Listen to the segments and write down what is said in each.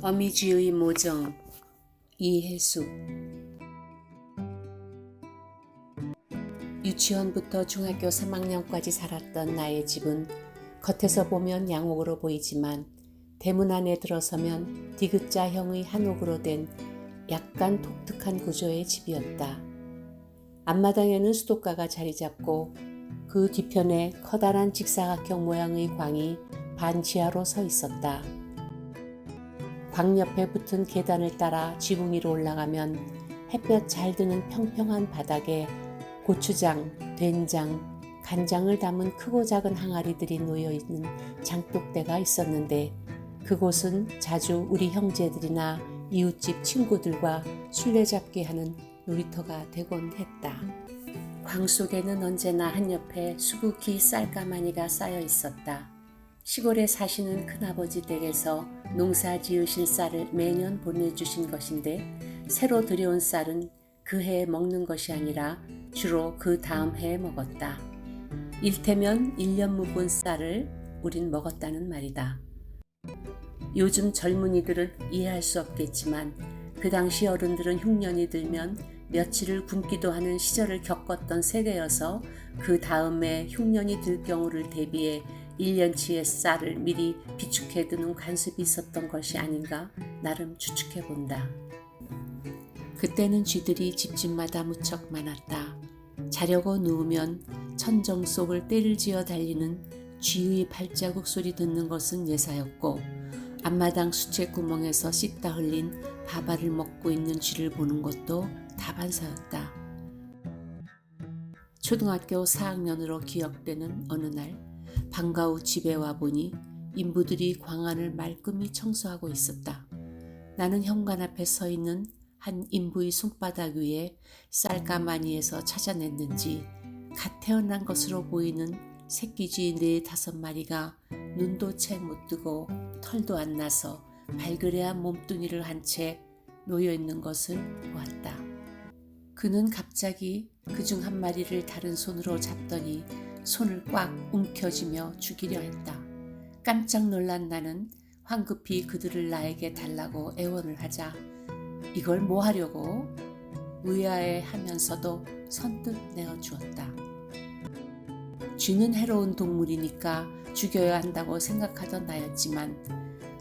어미쥐의 모정 이혜수. 유치원부터 중학교 3학년까지 살았던 나의 집은 겉에서 보면 양옥으로 보이지만 대문 안에 들어서면 디귿자형의 한옥으로 된 약간 독특한 구조의 집이었다. 앞마당에는 수도가가 자리 잡고 그 뒤편에 커다란 직사각형 모양의 광이 반지하로 서 있었다. 광 옆에 붙은 계단을 따라 지붕 위로 올라가면 햇볕 잘 드는 평평한 바닥에 고추장, 된장, 간장을 담은 크고 작은 항아리들이 놓여있는 장독대가 있었는데 그곳은 자주 우리 형제들이나 이웃집 친구들과 술래잡기 하는 놀이터가 되곤 했다. 광 속에는 언제나 한옆에 수북히 쌀가마니가 쌓여 있었다. 시골에 사시는 큰아버지 댁에서 농사 지으신 쌀을 매년 보내주신 것인데 새로 들여온 쌀은 그 해에 먹는 것이 아니라 주로 그 다음 해에 먹었다. 일테면 1년 묵은 쌀을 우린 먹었다는 말이다. 요즘 젊은이들은 이해할 수 없겠지만 그 당시 어른들은 흉년이 들면 며칠을 굶기도 하는 시절을 겪었던 세대여서 그 다음에 흉년이 들 경우를 대비해 1년치의 쌀을 미리 비축해 두는 관습이 있었던 것이 아닌가 나름 추측해 본다. 그때는 쥐들이 집집마다 무척 많았다. 자려고 누우면 천정 속을 떼를 지어 달리는 쥐의 발자국 소리 듣는 것은 예사였고 앞마당 수채구멍에서 씻다 흘린 밥알을 먹고 있는 쥐를 보는 것도 다반사였다. 초등학교 4학년으로 기억되는 어느 날 방과 후 집에 와보니 인부들이 광안을 말끔히 청소하고 있었다. 나는 현관 앞에 서 있는 한 인부의 손바닥 위에 쌀가마니에서 찾아냈는지 갓 태어난 것으로 보이는 새끼쥐 4-5마리가 눈도 채 못 뜨고 털도 안 나서 발그레한 몸뚱이를 한 채 놓여있는 것을 보았다. 그는 갑자기 그중 한 마리를 다른 손으로 잡더니 손을 꽉 움켜쥐며 죽이려 했다. 깜짝 놀란 나는 황급히 그들을 나에게 달라고 애원을 하자 이걸 뭐 하려고? 의아해하면서도 선뜻 내어주었다. 쥐는 해로운 동물이니까 죽여야 한다고 생각하던 나였지만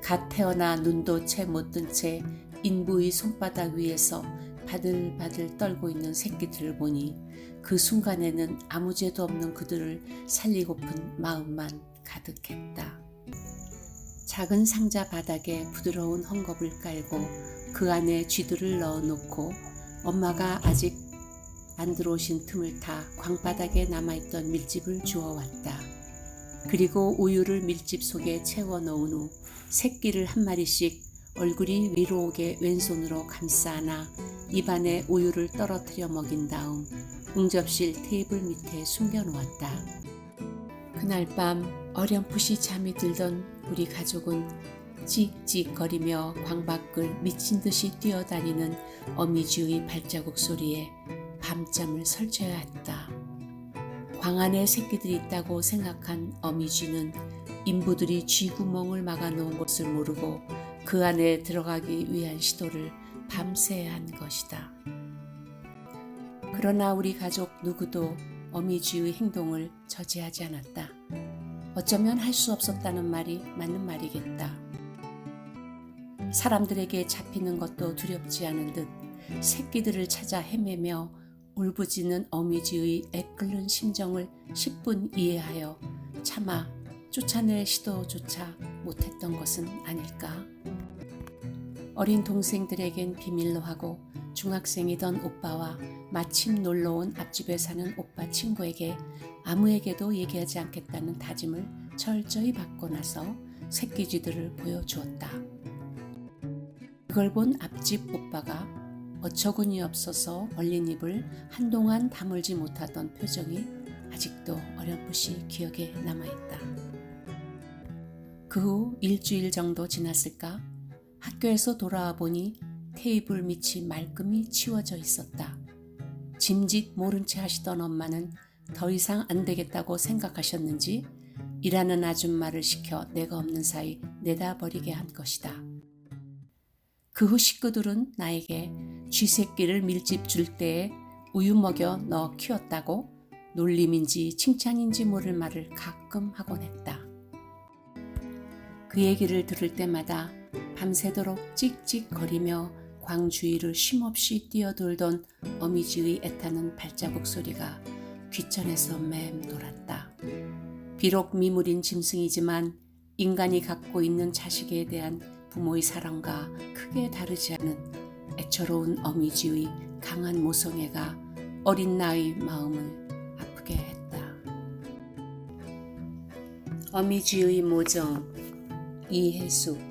갓 태어나 눈도 채 못 뜬 채 인부의 손바닥 위에서 바들바들 떨고 있는 새끼들을 보니 그 순간에는 아무 죄도 없는 그들을 살리고픈 마음만 가득했다. 작은 상자 바닥에 부드러운 헝겊을 깔고 그 안에 쥐들을 넣어놓고 엄마가 아직 안 들어오신 틈을 타 광바닥에 남아있던 밀집을 주워왔다. 그리고 우유를 밀집 속에 채워놓은 후 새끼를 한 마리씩 얼굴이 위로 오게 왼손으로 감싸 안아 입안에 우유를 떨어뜨려 먹인 다음 응접실 테이블 밑에 숨겨놓았다. 그날 밤 어렴풋이 잠이 들던 우리 가족은 찍찍거리며 광밖을 미친 듯이 뛰어다니는 어미쥐의 발자국 소리에 밤잠을 설쳐야 했다. 광 안에 새끼들이 있다고 생각한 어미쥐는 인부들이 쥐구멍을 막아놓은 것을 모르고 그 안에 들어가기 위한 시도를 밤새 한 것이다. 그러나 우리 가족 누구도 어미쥐의 행동을 저지하지 않았다. 어쩌면 할 수 없었다는 말이 맞는 말이겠다. 사람들에게 잡히는 것도 두렵지 않은 듯 새끼들을 찾아 헤매며 울부짖는 어미쥐의 애끓는 심정을 10분 이해하여 차마 쫓아낼 시도조차 못했던 것은 아닐까. 어린 동생들에겐 비밀로 하고 중학생이던 오빠와 마침 놀러온 앞집에 사는 오빠 친구에게 아무에게도 얘기하지 않겠다는 다짐을 철저히 받고 나서 새끼쥐들을 보여주었다. 그걸 본 앞집 오빠가 어처구니 없어서 벌린 입을 한동안 다물지 못하던 표정이 아직도 어렴풋이 기억에 남아있다. 그 후 일주일 정도 지났을까? 학교에서 돌아와 보니 테이블 밑이 말끔히 치워져 있었다. 짐짓 모른 채 하시던 엄마는 더 이상 안 되겠다고 생각하셨는지 일하는 아줌마를 시켜 내가 없는 사이 내다 버리게 한 것이다. 그 후 식구들은 나에게 쥐새끼를 밀집 줄 때에 우유 먹여 넣어 키웠다고 놀림인지 칭찬인지 모를 말을 가끔 하곤 했다. 그 얘기를 들을 때마다 밤새도록 찍찍거리며 광 주위를 쉼없이 뛰어돌던 어미쥐의 애타는 발자국 소리가 귀천에서 맴돌았다. 비록 미물인 짐승이지만 인간이 갖고 있는 자식에 대한 부모의 사랑과 크게 다르지 않은 애처로운 어미쥐의 강한 모성애가 어린 나의 마음을 아프게 했다. 어미쥐의 모정 이해숙.